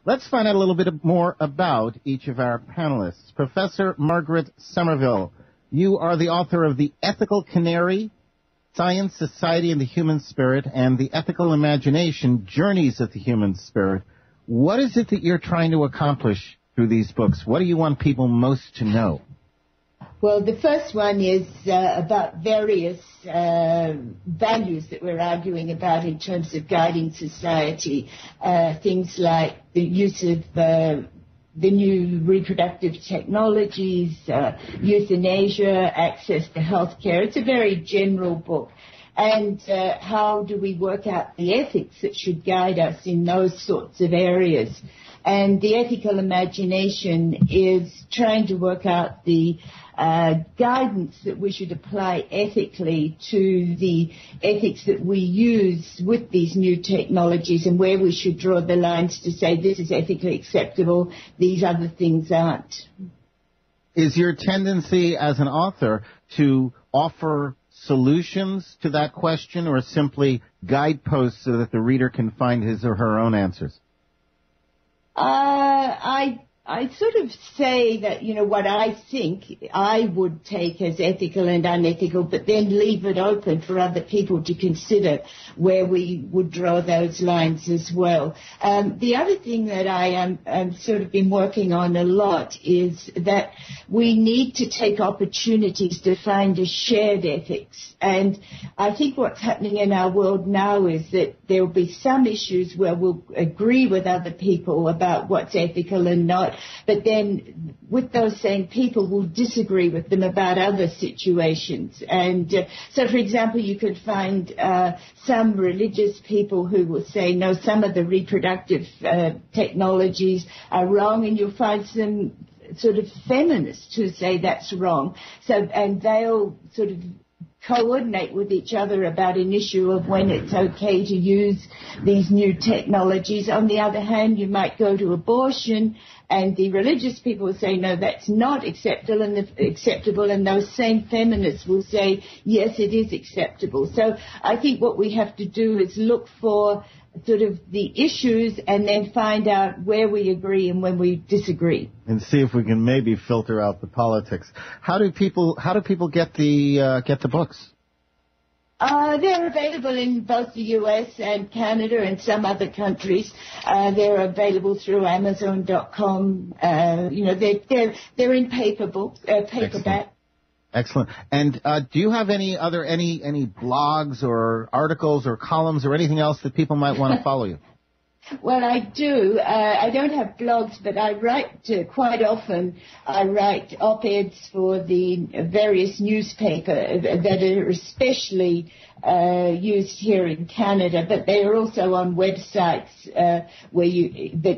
Let's find out a little bit more about each of our panelists. Professor Margaret Somerville, you are the author of The Ethical Canary, Science, Society, and the Human Spirit, and The Ethical Imagination, Journeys of the Human Spirit. What is it that you're trying to accomplish through these books? What do you want people most to know? Well, the first one is about various values that we're arguing about in terms of guiding society, things like the use of the new reproductive technologies, euthanasia, access to healthcare. It's a very general book. And how do we work out the ethics that should guide us in those sorts of areas? And the ethical imagination is trying to work out the guidance that we should apply ethically to the ethics that we use with these new technologies and where we should draw the lines to say this is ethically acceptable, these other things aren't. Is your tendency as an author to offer solutions to that question or simply guideposts so that the reader can find his or her own answers? I sort of say that, what I think I would take as ethical and unethical, but then leave it open for other people to consider where we would draw those lines as well. The other thing that I am sort of been working on a lot is that we need to take opportunities to find a shared ethics. And I think what's happening in our world now is that there will be some issues where we'll agree with other people about what's ethical and not, but then with those same people we'll disagree with them about other situations. And so, for example, you could find some religious people who will say, no, some of the reproductive technologies are wrong, and you'll find some sort of feminists who say that's wrong. So, and they'll sort of coordinate with each other about an issue of when it's okay to use these new technologies. On the other hand, you might go to abortion, and the religious people will say, no, that's not acceptable, and those same feminists will say, yes, it is acceptable. So I think what we have to do is look for sort of the issues and then find out where we agree and when we disagree. And see if we can maybe filter out the politics. How do people get the books? They're available in both the U.S. and Canada and some other countries. They're available through Amazon.com. They're in paperback. Excellent. And do you have any blogs or articles or columns or anything else that people might want to follow you? Well, I do. I don't have blogs, but I write quite often. I write op-eds for the various newspapers that are especially used here in Canada, but they are also on websites that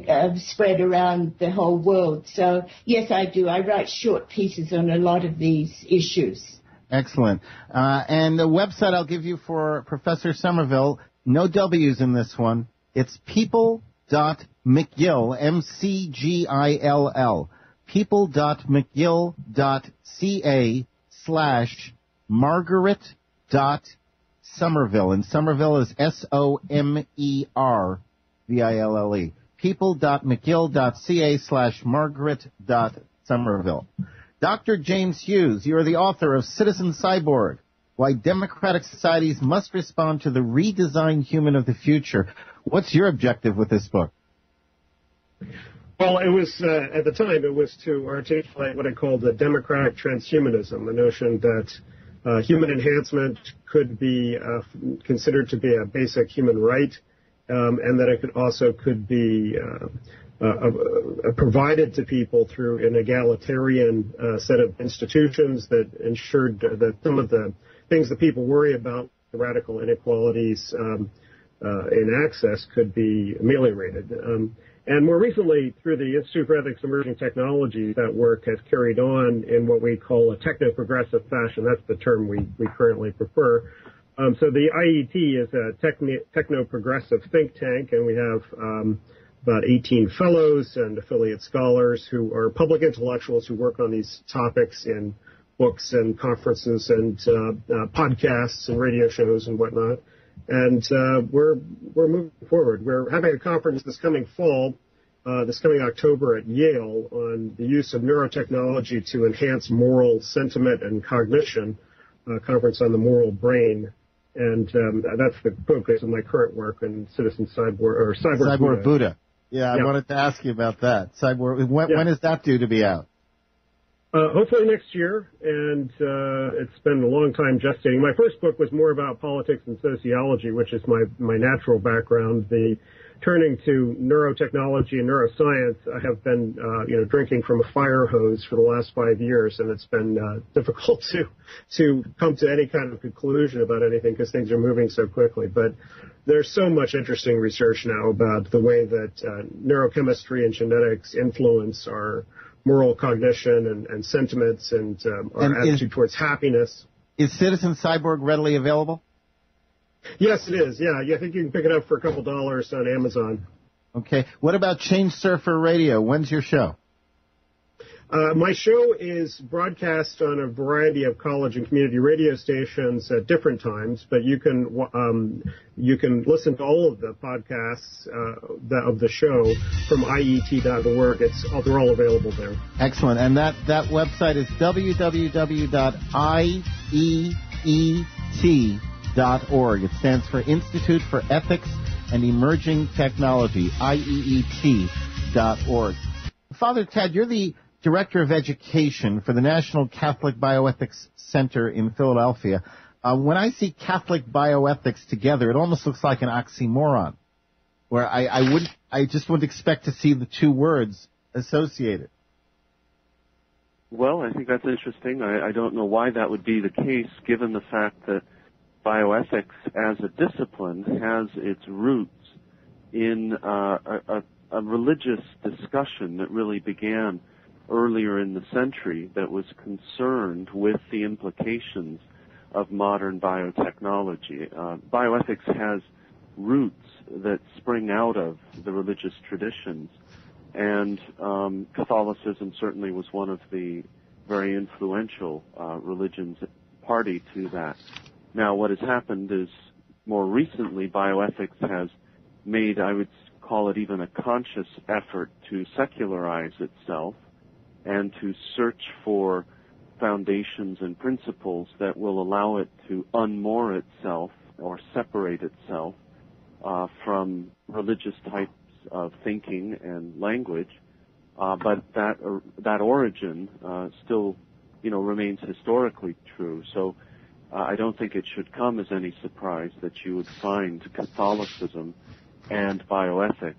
are spread around the whole world. So, yes, I do. I write short pieces on a lot of these issues. Excellent. And the website I'll give you for Professor Somerville, no W's in this one. It's people.mcgill, MCGILL, people.mcgill.ca/Margaret.Somerville. And Somerville is SOMERVILLE. People.mcgill.ca/Margaret.Somerville. Dr. James Hughes, you are the author of Citizen Cyborg, Why Democratic Societies Must Respond to the Redesigned Human of the Future. What's your objective with this book? Well, it was, at the time, it was to articulate what I called the democratic transhumanism, the notion that human enhancement could be considered to be a basic human right, and that it could be provided to people through an egalitarian set of institutions that ensured that some of the things that people worry about, the radical inequalities in access, could be ameliorated. And more recently, through the Institute for Ethics and Emerging Technologies, that work has carried on in what we call a techno-progressive fashion. That's the term we currently prefer. So the IET is a techno-progressive think tank, and we have about 18 fellows and affiliate scholars who are public intellectuals who work on these topics in books and conferences and podcasts and radio shows and whatnot. And we're moving forward. We're having a conference this coming fall this coming October at Yale on the use of neurotechnology to enhance moral sentiment and cognition, conference on the moral brain. And that's the focus of my current work in Citizen Cyborg Buddha. Yeah, I wanted to ask you about that. Cyborg. When is that due to be out? Hopefully next year, and it's been a long time gestating. My first book was more about politics and sociology, which is my natural background. The turning to neurotechnology and neuroscience, I have been drinking from a fire hose for the last 5 years, and it's been difficult to come to any kind of conclusion about anything because things are moving so quickly. But there's so much interesting research now about the way that neurochemistry and genetics influence our moral cognition and sentiments and our attitude towards happiness. Is Citizen Cyborg readily available? Yes, it is. Yeah, I think you can pick it up for a couple dollars on Amazon. Okay. What about Change Surfer Radio? When's your show? My show is broadcast on a variety of college and community radio stations at different times, but you can listen to all of the podcasts of the show from IET.org. They're all available there. Excellent. And that website is www.IEET.org. It stands for Institute for Ethics and Emerging Technology, IEET.org. Father Ted, you're the Director of Education for the National Catholic Bioethics Center in Philadelphia. When I see Catholic bioethics together, it almost looks like an oxymoron, where I just wouldn't expect to see the two words associated. Well, I think that's interesting. I don't know why that would be the case, given the fact that bioethics as a discipline has its roots in a religious discussion that really began earlier in the century that was concerned with the implications of modern biotechnology. Bioethics has roots that spring out of the religious traditions, and Catholicism certainly was one of the very influential religions party to that. Now, what has happened is more recently bioethics has made, I would call it even a conscious effort to secularize itself and to search for foundations and principles that will allow it to unmoor itself or separate itself from religious types of thinking and language. But that origin still, remains historically true. So I don't think it should come as any surprise that you would find Catholicism and bioethics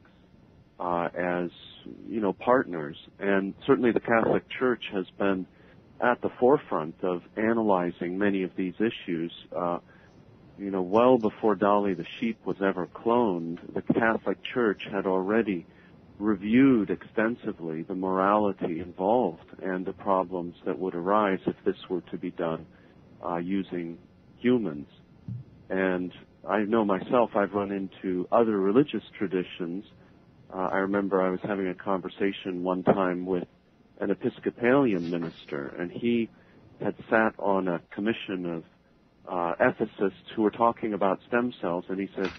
as partners. And certainly the Catholic Church has been at the forefront of analyzing many of these issues. Well before Dolly the sheep was ever cloned, the Catholic Church had already reviewed extensively the morality involved and the problems that would arise if this were to be done using humans. And I know myself, I've run into other religious traditions. I remember I was having a conversation one time with an Episcopalian minister, and he had sat on a commission of ethicists who were talking about stem cells, and he said,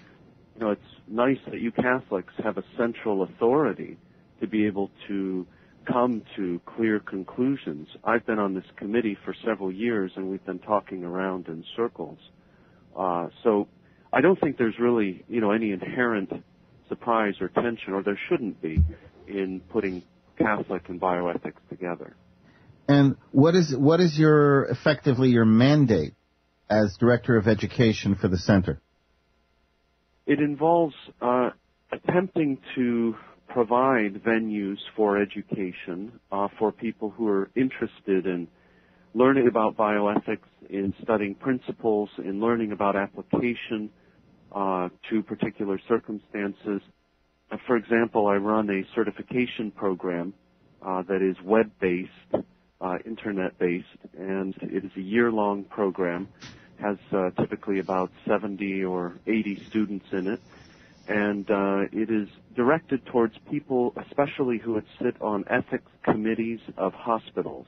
it's nice that you Catholics have a central authority to be able to come to clear conclusions. I've been on this committee for several years, and we've been talking around in circles. So I don't think there's really, any inherent surprise or tension, or there shouldn't be, in putting Catholic and bioethics together. And what is effectively your mandate as Director of Education for the Center? It involves attempting to provide venues for education for people who are interested in learning about bioethics, in studying principles, in learning about application to particular circumstances. For example, I run a certification program that is web-based, internet-based, and it is a year-long program, has typically about 70 or 80 students in it, and it is directed towards people, especially who would sit on ethics committees of hospitals.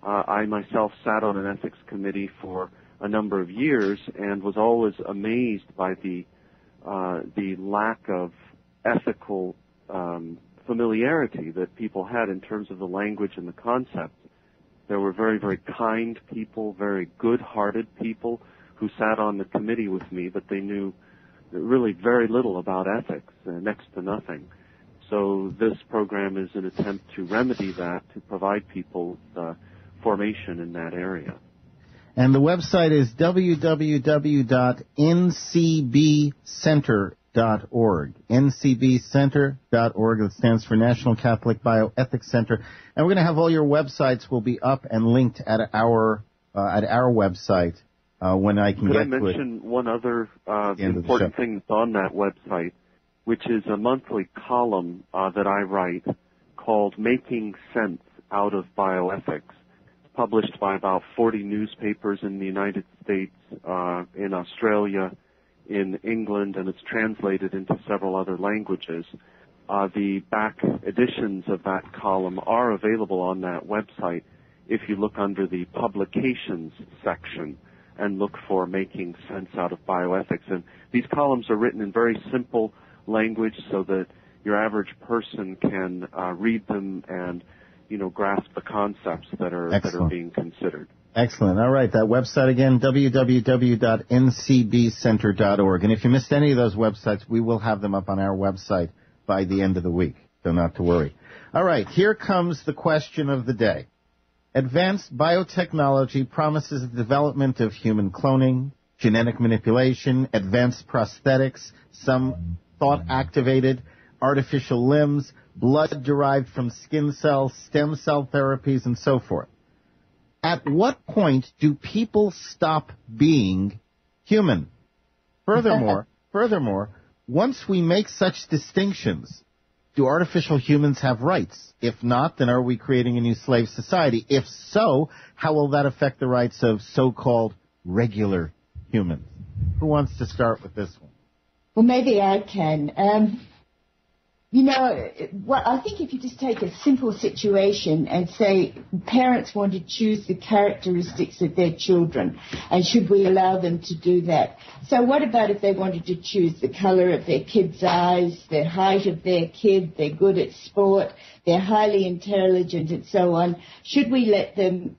I myself sat on an ethics committee for a number of years and was always amazed by the lack of ethical familiarity that people had in terms of the language and the concept. There were very, very kind people, very good-hearted people who sat on the committee with me, but they knew really very little about ethics, next to nothing. So this program is an attempt to remedy that, to provide people formation in that area. And the website is www.ncbcenter.org. ncbcenter.org. That stands for National Catholic Bioethics Center. And we're going to have all your websites will be up and linked at our website when I can get to it. Could I mention one other important thing that's on that website, which is a monthly column that I write called Making Sense Out of Bioethics, published by about 40 newspapers in the United States, in Australia, in England, and it's translated into several other languages. The back editions of that column are available on that website if you look under the publications section and look for Making Sense Out of Bioethics. And these columns are written in very simple language so that your average person can read them and grasp the concepts that are being considered. Excellent. All right. That website again, www.ncbcenter.org. And if you missed any of those websites, we will have them up on our website by the end of the week, so not to worry. All right. Here comes the question of the day. Advanced biotechnology promises the development of human cloning, genetic manipulation, advanced prosthetics, some thought-activated, artificial limbs, blood derived from skin cells, stem cell therapies, and so forth. At what point do people stop being human? Furthermore, once we make such distinctions, do artificial humans have rights? If not, then are we creating a new slave society? If so, how will that affect the rights of so-called regular humans? Who wants to start with this one? Well, maybe I can. I think if you just take a simple situation and say parents want to choose the characteristics of their children, and should we allow them to do that? So what about if they wanted to choose the color of their kid's eyes, the height of their kid, they're good at sport, they're highly intelligent, and so on? Should we let them,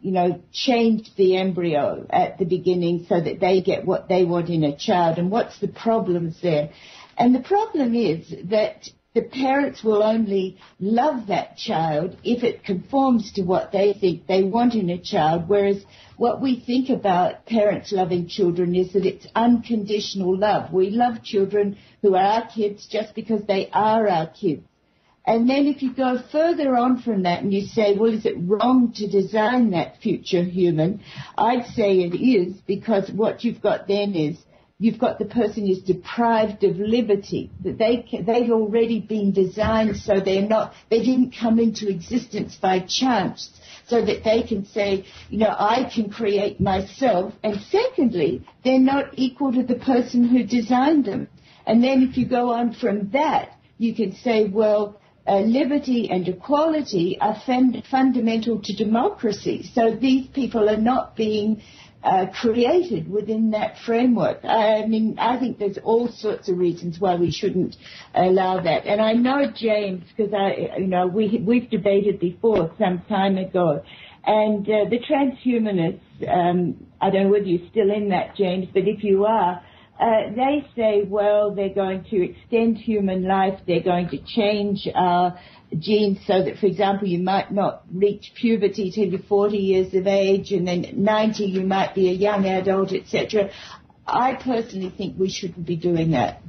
change the embryo at the beginning so that they get what they want in a child? And what's the problems there? And the problem is that the parents will only love that child if it conforms to what they think they want in a child, whereas what we think about parents loving children is that it's unconditional love. We love children who are our kids just because they are our kids. And then if you go further on from that and you say, well, is it wrong to design that future human? I'd say it is, because what you've got then is you've got the person who's deprived of liberty, that they've already been designed so they didn't come into existence by chance, so that they can say, I can create myself. And secondly, they're not equal to the person who designed them. And then if you go on from that, you can say, well, liberty and equality are fundamental to democracy. So these people are not being created within that framework. I mean, I think there's all sorts of reasons why we shouldn't allow that. And I know, James, because we've debated before some time ago, and the transhumanists, I don't know whether you're still in that, James, but if you are, they say, well, they're going to extend human life, they're going to change our genes so that, for example, you might not reach puberty till you're 40 years of age, and then at 90 you might be a young adult, etc. I personally think we shouldn't be doing that.